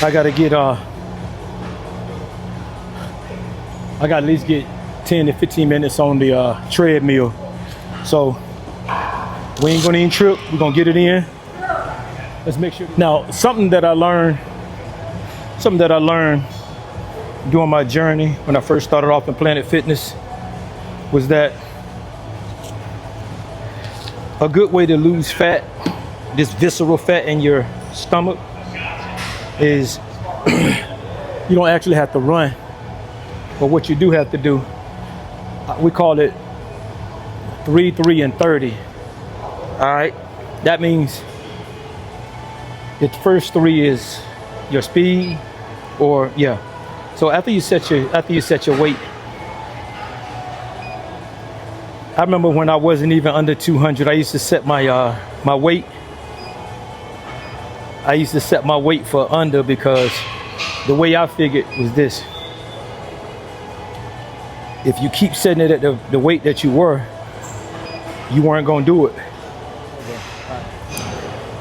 I gotta get I gotta at least get 10 to 15 minutes on the treadmill. So we ain't gonna even trip, we're gonna get it in. Let's make sure. Now, something that I learned during my journey when I first started off in Planet Fitness was that a good way to lose fat, this visceral fat in your stomach, is you don't actually have to run. But what you do have to do, we call it 3, 3, and 30. All right, that means the first 3 is your speed, or yeah. So after you set your weight, I remember when I wasn't even under 200, I used to set my my weight. I used to set my weight for under, because the way I figured was this: if you keep setting it at the weight that you weren't gonna do it.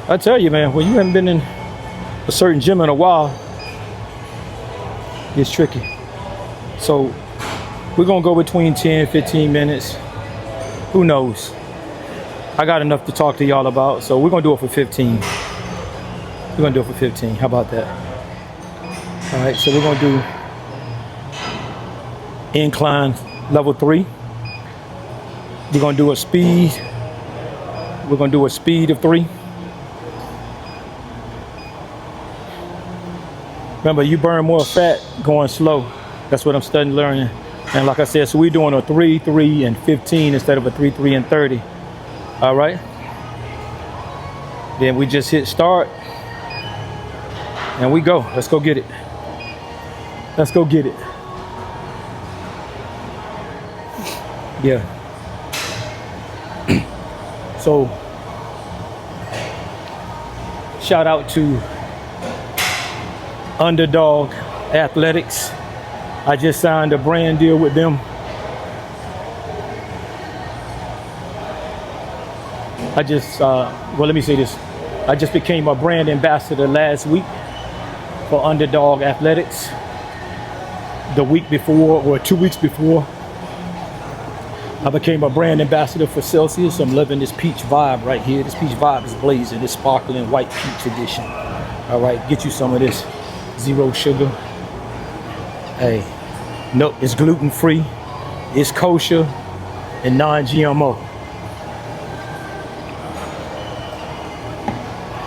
I tell you, man, when you haven't been in a certain gym in a while, it's tricky. So we're gonna go between 10, 15 minutes. Who knows? I got enough to talk to y'all about, so we're gonna do it for 15. We're gonna do it for 15. How about that? All right, so we're gonna do incline level 3. We're gonna do a speed. We're gonna do a speed of 3. Remember, you burn more fat going slow. That's what I'm studying, learning. And like I said, so we're doing a 3, 3, and 15 instead of a 3, 3, and 30. All right. Then we just hit start. And we go. Let's go get it. Let's go get it. Yeah. So, shout out to Underdog Athletics. I just signed a brand deal with them. Well, let me say this. I just became a brand ambassador last week for Underdog Athletics. The week before, or 2 weeks before, I became a brand ambassador for Celsius. I'm loving this peach vibe right here. This peach vibe is blazing. This sparkling white peach edition. All right, get you some of this. 0 sugar. Hey, no, it's gluten free, it's kosher, and non-GMO.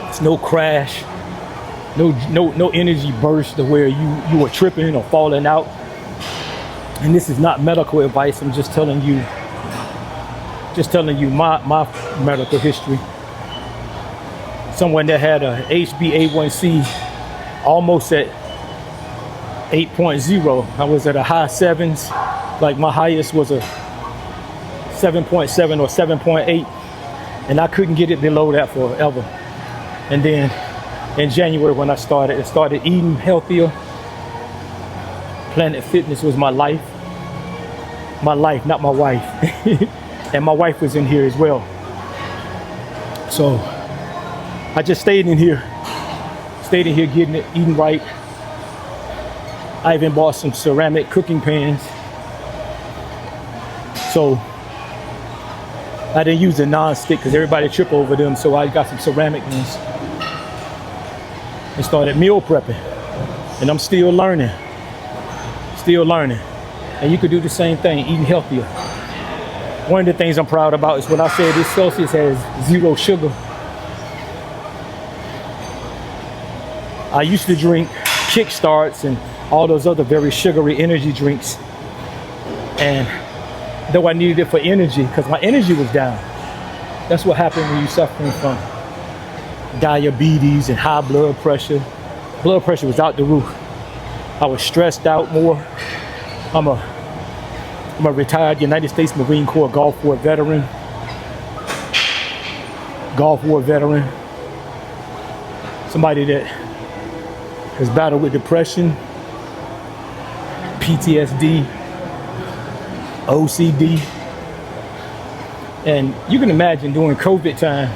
It's no crash, no energy burst to where you were tripping or falling out. And this is not medical advice. I'm just telling you my medical history. Someone that had a HbA1c almost at 8.0. I was at a high 7s. Like my highest was a 7.7 or 7.8, and I couldn't get it below that forever. And then in January, when I started eating healthier. Planet Fitness was my life. My life, not my wife. And my wife was in here as well. So I just stayed in here getting it, eating right. I even bought some ceramic cooking pans. So I didn't use the non-stick because everybody trip over them. So I got some ceramic ones and started meal prepping. And I'm still learning. And you could do the same thing, eating healthier. One of the things I'm proud about is when I said this Celsius has 0 sugar. I used to drink Kickstarts and all those other very sugary energy drinks. And though I needed it for energy, because my energy was down. That's what happened when you're suffering from diabetes and high blood pressure. Blood pressure was out the roof. I was stressed out more. I'm a retired United States Marine Corps Gulf War veteran. Somebody that has battled with depression, PTSD, OCD. And you can imagine during COVID time,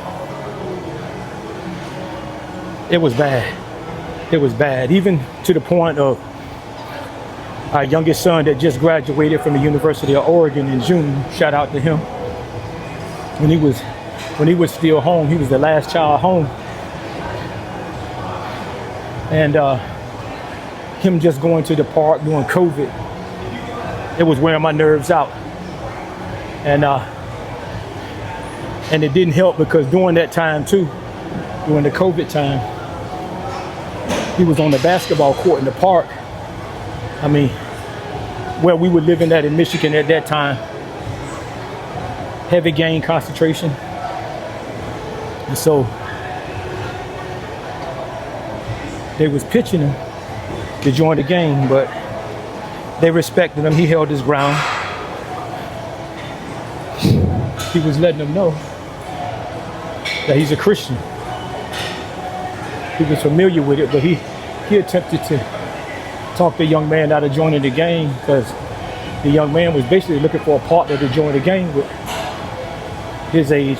it was bad. It was bad, even to the point of our youngest son that just graduated from the University of Oregon in June. Shout out to him. When he was still home, he was the last child home, and him just going to the park during COVID, it was wearing my nerves out, and it didn't help because during that time too, during the COVID time, he was on the basketball court in the park. I mean, where we were living at in Michigan at that time, heavy gang concentration. And so they was pitching him to join the game, but they respected him. He held his ground. He was letting them know that he's a Christian. He was familiar with it, but he attempted to talk the young man out of joining the game because the young man was basically looking for a partner to join the game with. His age,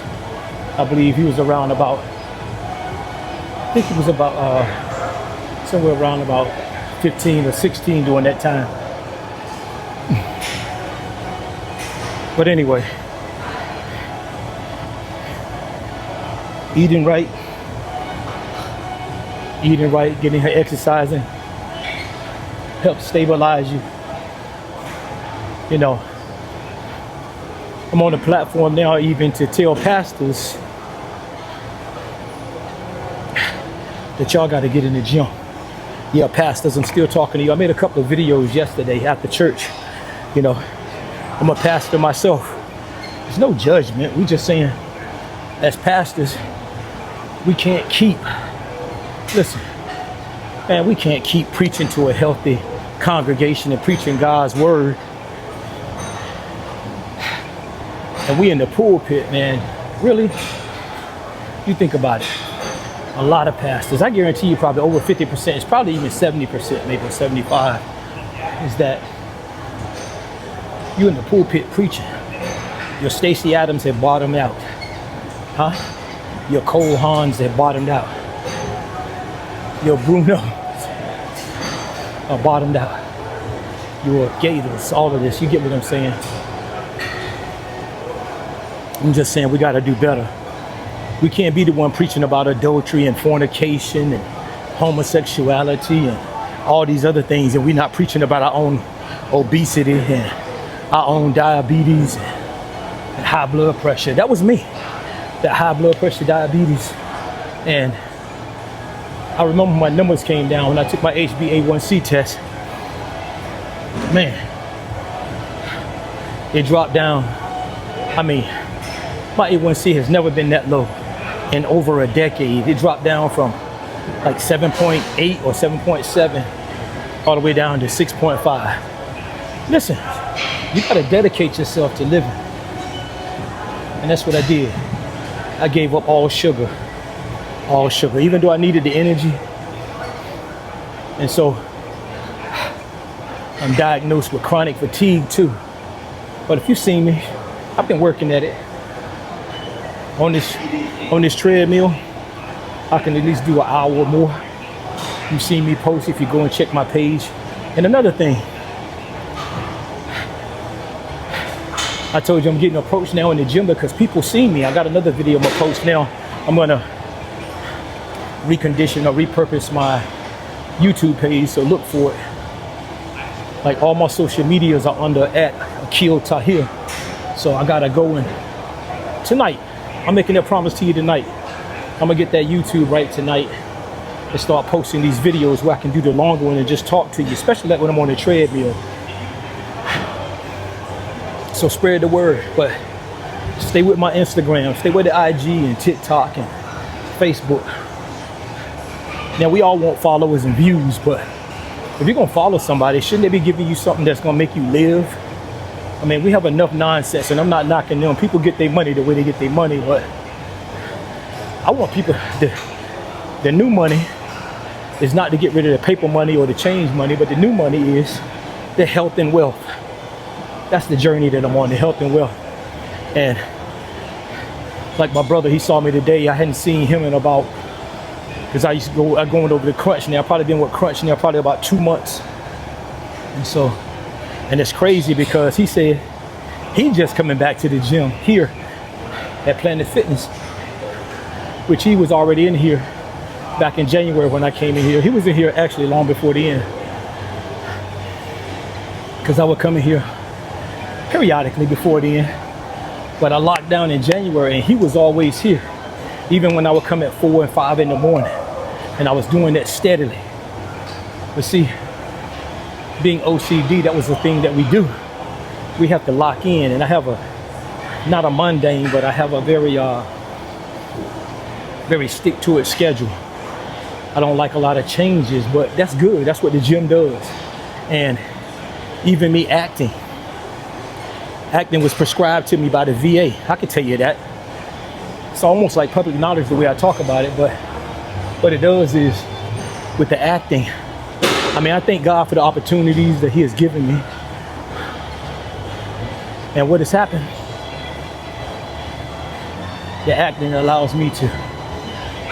I believe he was around about, I think he was about somewhere around about 15 or 16 during that time. But anyway, eating right, getting her exercising, helps stabilize you. You know, I'm on the platform now even to tell pastors that y'all got to get in the gym. Yeah, pastors, I'm still talking to you. I made a couple of videos yesterday after church. You know, I'm a pastor myself. There's no judgment. We just saying, as pastors, we can't keep, listen, man, we can't keep preaching to a healthy congregation and preaching God's word. And we in the pulpit, man, really? You think about it. A lot of pastors, I guarantee you probably over 50%, it's probably even 70%, maybe 75, is that you in the pulpit preaching. Your Stacey Adams have bottomed out. Huh? Your Cole Haans have bottomed out. Your Bruno are bottomed out. Your Gators, all of this, you get what I'm saying? I'm just saying we got to do better. We can't be the one preaching about adultery and fornication and homosexuality and all these other things, and we're not preaching about our own obesity and our own diabetes and high blood pressure. That was me, that high blood pressure, diabetes. And I remember my numbers came down when I took my HbA1c test. Man, it dropped down. I mean, my A1C has never been that low in over a decade. It dropped down from like 7.8 or 7.7 all the way down to 6.5. Listen, you gotta dedicate yourself to living. And that's what I did. I gave up all sugar, even though I needed the energy. And so I'm diagnosed with chronic fatigue too. But if you've seen me, I've been working at it. On this treadmill, I can at least do an hour or more. You've seen me post if you go and check my page. And another thing, I told you I'm getting approached now in the gym because people see me. I got another video I'm gonna post now. I'm gonna recondition or repurpose my YouTube page, so look for it. Like all my social medias are under @AQEEL TAAHIR. So I gotta go in tonight. I'm making that promise to you tonight. I'm gonna get that YouTube right tonight and start posting these videos where I can do the longer one and just talk to you, especially like when I'm on the treadmill. So spread the word, but stay with my Instagram, stay with the IG and TikTok and Facebook. Now we all want followers and views, but if you're gonna follow somebody, shouldn't they be giving you something that's gonna make you live? I mean, we have enough nonsense, and I'm not knocking them. People get their money the way they get their money, but I want people, the new money is not to get rid of the paper money or the change money, but the new money is the health and wealth. That's the journey that I'm on, the health and wealth. And like my brother, he saw me today. I hadn't seen him in about because I used to go, I'm going over to Crunch now. I've probably been with Crunch now probably about 2 months. And so, and it's crazy because he said he just coming back to the gym here at Planet Fitness, which he was already in here back in January when I came in here. He was in here actually long before the end, because I would come in here periodically before the end. But I locked down in January and he was always here, even when I would come at 4 and 5 in the morning. And I was doing that steadily. But see, being OCD, that was the thing that we do. We have to lock in, and I have not a mundane, but I have a very stick to it schedule. I don't like a lot of changes, but that's good. That's what the gym does. And even me acting was prescribed to me by the VA. I can tell you that. It's almost like public knowledge the way I talk about it, but what it does is with the acting, I mean, I thank God for the opportunities that he has given me. And what has happened, the acting allows me to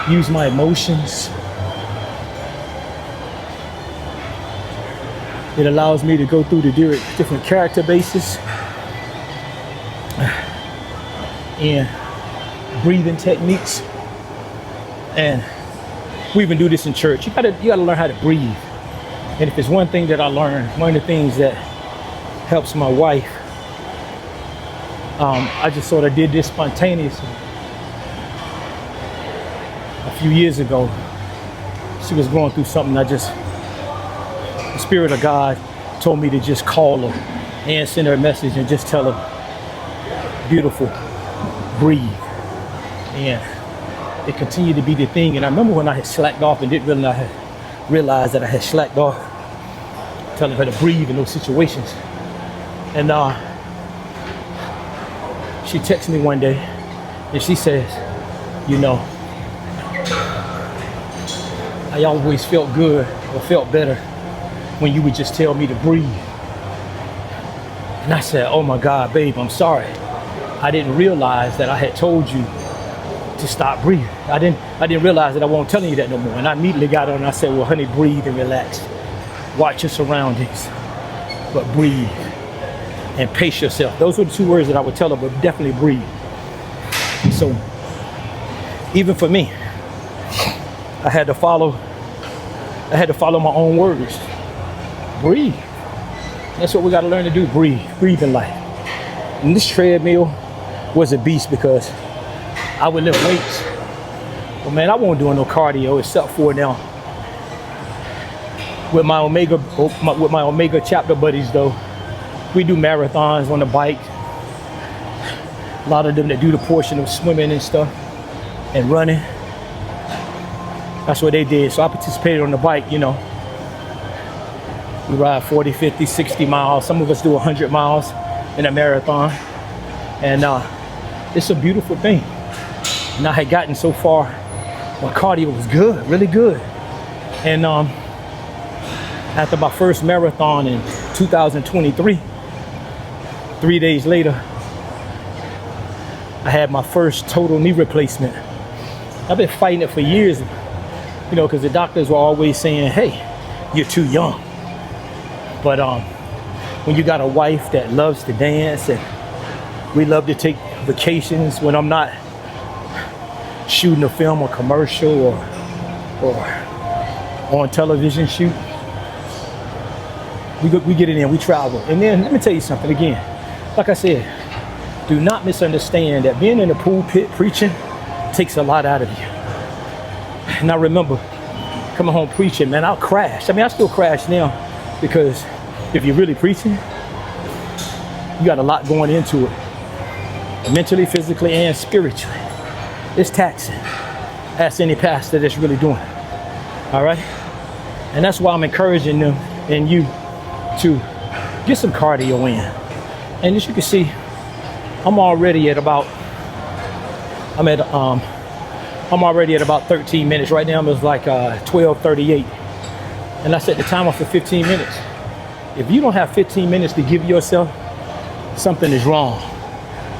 use my emotions. It allows me to go through the different character bases and breathing techniques. And we even do this in church. You gotta learn how to breathe. And if it's one thing that I learned, one of the things that helps my wife, I just sort of did this spontaneously. A few years ago, she was going through something. The Spirit of God told me to just call her and send her a message and just tell her, beautiful, breathe. And it continued to be the thing. And I remember when I had slacked off and didn't realize that I had slacked off, telling her to breathe in those situations. And she texted me one day and she says, you know, I always felt good or felt better when you would just tell me to breathe. And I said, oh my God, babe, I'm sorry. I didn't realize that I had told you to stop breathing. I didn't realize that I wasn't telling you that no more. And I immediately got on and I said, well, honey, breathe and relax. Watch your surroundings, but breathe and pace yourself. Those were the 2 words that I would tell her, but definitely breathe. So even for me, I had to follow my own words. Breathe. That's what we got to learn to do. Breathe in life. And this treadmill was a beast because I would lift weights. But man, I won't do no cardio except for now. With my Omega chapter buddies though, we do marathons on the bike. A lot of them that do the portion of swimming and stuff and running. That's what they did. So I participated on the bike, you know. We ride 40, 50, 60 miles. Some of us do 100 miles in a marathon. And it's a beautiful thing. And I had gotten so far, my cardio was good, really good. And after my first marathon in 2023, 3 days later, I had my first total knee replacement. I've been fighting it for years, you know, because the doctors were always saying, hey, you're too young. But when you got a wife that loves to dance and we love to take vacations when I'm not shooting a film or commercial or on television shoot, we get in there, we travel. And then let me tell you something again. Like I said, do not misunderstand that being in the pulpit preaching takes a lot out of you. And I remember coming home preaching, man, I'll crash. I mean, I still crash now because if you're really preaching, you got a lot going into it. Mentally, physically, and spiritually. It's taxing. Ask any pastor that's really doing it. All right? And that's why I'm encouraging them and you to get some cardio in. And as you can see, I'm already at about 13 minutes. Right now it's like 12:38. And I set the timer for 15 minutes. If you don't have 15 minutes to give yourself, something is wrong.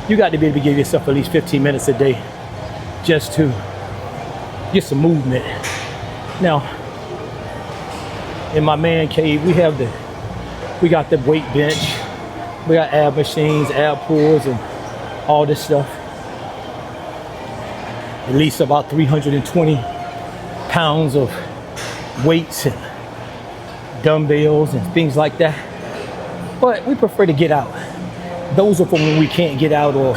You got to be able to give yourself at least 15 minutes a day just to get some movement. Now, in my man cave, we got the weight bench, we got ab machines, ab pulls, and all this stuff. At least about 320 pounds of weights and dumbbells and things like that. But we prefer to get out. Those are for when we can't get out or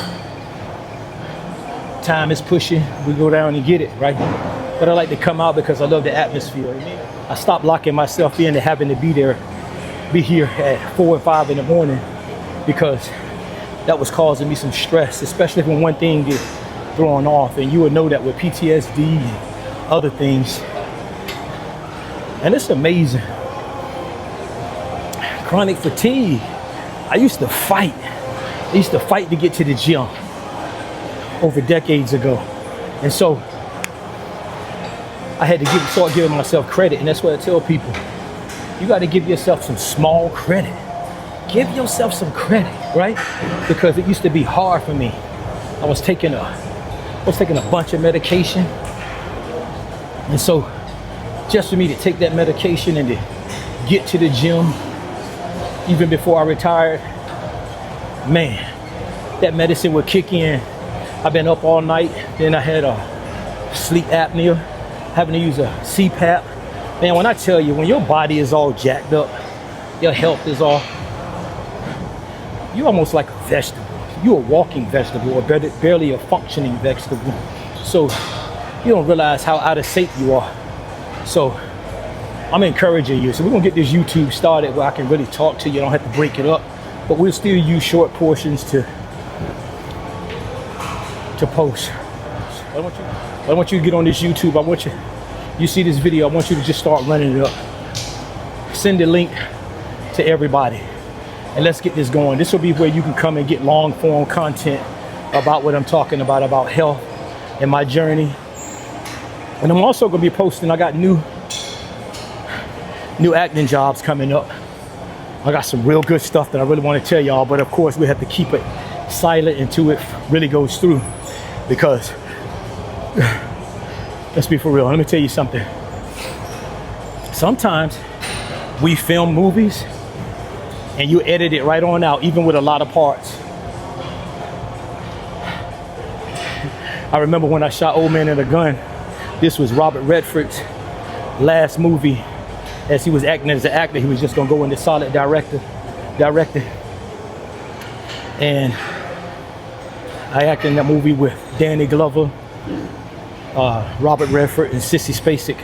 time is pushing, we go down and get it, right? But I like to come out because I love the atmosphere. I stopped locking myself in and having to be here at 4 and 5 in the morning, because that was causing me some stress, especially when one thing gets thrown off. And you would know that with PTSD and other things. And it's amazing. Chronic fatigue. I used to fight. I used to fight to get to the gym over decades ago. And so I had to start giving myself credit. And that's what I tell people. You got to give yourself some small credit. Give yourself some credit, right? Because it used to be hard for me. I was taking a bunch of medication. And so just for me to take that medication and to get to the gym, even before I retired, man, that medicine would kick in. I've been up all night. Then I had a sleep apnea, having to use a CPAP. Man, when I tell you, when your body is all jacked up, your health is all, you're almost like a vegetable. You're a walking vegetable, or barely a functioning vegetable. So you don't realize how out of shape you are. So I'm encouraging you. So we're gonna get this YouTube started where I can really talk to you. I don't have to break it up, but we'll still use short portions to post. I want you to get on this YouTube. I want you see this video, I want you to just start running it up. Send the link to everybody. And let's get this going. This will be where you can come and get long form content about what I'm talking about health and my journey. And I'm also gonna be posting, I got new acting jobs coming up. I got some real good stuff that I really want to tell y'all, but of course we have to keep it silent until it really goes through, because let's be for real. Let me tell you something. Sometimes we film movies and you edit it right on out, even with a lot of parts. I remember when I shot Old Man and a Gun. This was Robert Redford's last movie. As he was acting as an actor, he was just gonna go into solid directing. And I acted in that movie with Danny Glover, Robert Redford, and Sissy Spacek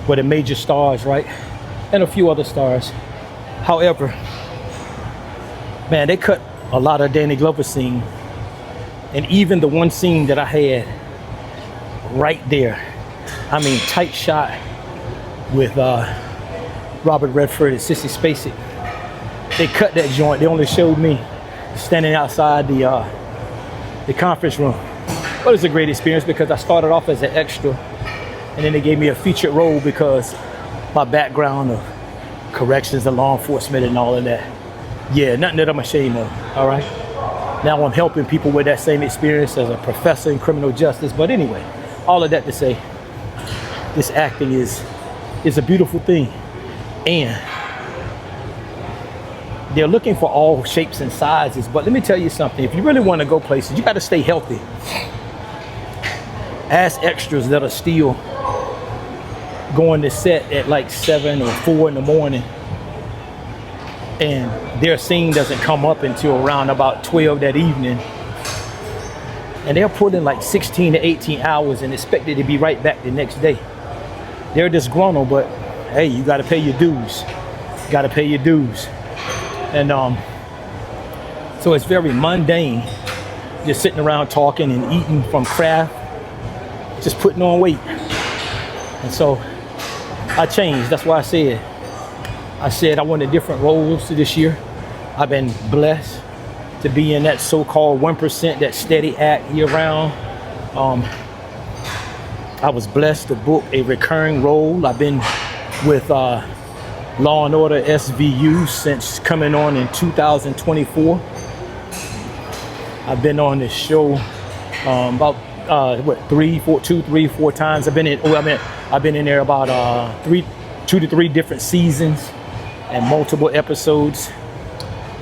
were the major stars, right? And a few other stars. However, man, they cut a lot of Danny Glover scene. And even the one scene that I had right there, I mean, tight shot with Robert Redford and Sissy Spacek. They cut that joint. They only showed me standing outside the conference room. But it's a great experience because I started off as an extra, and then they gave me a featured role because my background of corrections and law enforcement and all of that. Yeah, nothing that I'm ashamed of, all right? Now I'm helping people with that same experience as a professor in criminal justice. But anyway, all of that to say, this acting is a beautiful thing. And they're looking for all shapes and sizes. But let me tell you something. If you really want to go places, you got to stay healthy. Ask extras that are still going to set at like 7 or 4 in the morning, and their scene doesn't come up until around about 12 that evening. And they're putting like 16 to 18 hours and expected to be right back the next day. They're disgruntled, but hey, you got to pay your dues. You got to pay your dues. And so it's very mundane, just sitting around talking and eating from craft, just putting on weight. And so I changed. That's why I said I wanted different roles this year. I've been blessed to be in that so-called 1%, that steady act year round. I was blessed to book a recurring role. I've been with Law and Order SVU since coming on in 2024. I've been on this show about two, three, four times. I've been in there about 2 to 3 different seasons and multiple episodes.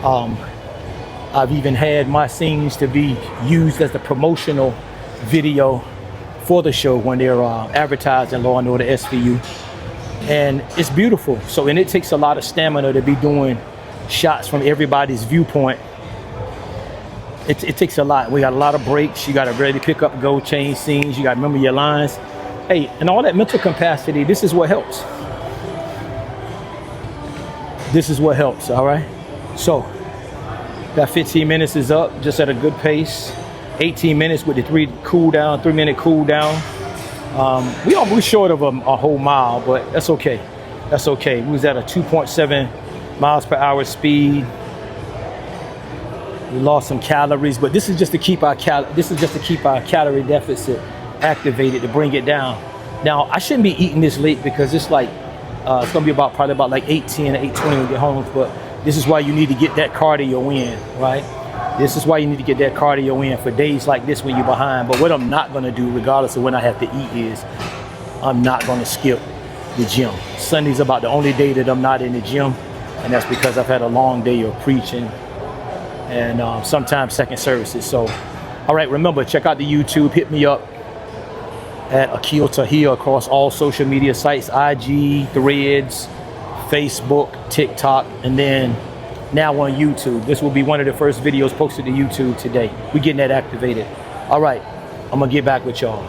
I've even had my scenes to be used as the promotional video for the show when they're advertising Law and Order SVU, and it's beautiful. So, and it takes a lot of stamina to be doing shots from everybody's viewpoint. It takes a lot. We got a lot of breaks. You got to ready to pick up, go, change scenes. You got to remember your lines. Hey, and all that mental capacity. This is what helps. This is what helps. All right. So that 15 minutes is up, just at a good pace. 18 minutes with the 3-minute cool down. We're short of a whole mile, but that's okay. That's okay. We was at a 2.7 miles per hour speed. We lost some calories, but this is just to keep our calorie deficit activated, to bring it down. Now, I shouldn't be eating this late because it's like it's gonna be probably about like 8:10 or 8:20 when we get home. But this is why you need to get that cardio in, right? This is why you need to get that cardio in for days like this when you're behind. But what I'm not gonna do, regardless of when I have to eat, is I'm not gonna skip the gym. Sunday's about the only day that I'm not in the gym, and that's because I've had a long day of preaching and sometimes second services. So, all right, remember, check out the YouTube. Hit me up at AQEEL TAAHIR across all social media sites, IG, Threads, Facebook, TikTok, and then now on YouTube. This will be one of the first videos posted to YouTube today. We're getting that activated. All right, I'm gonna get back with y'all.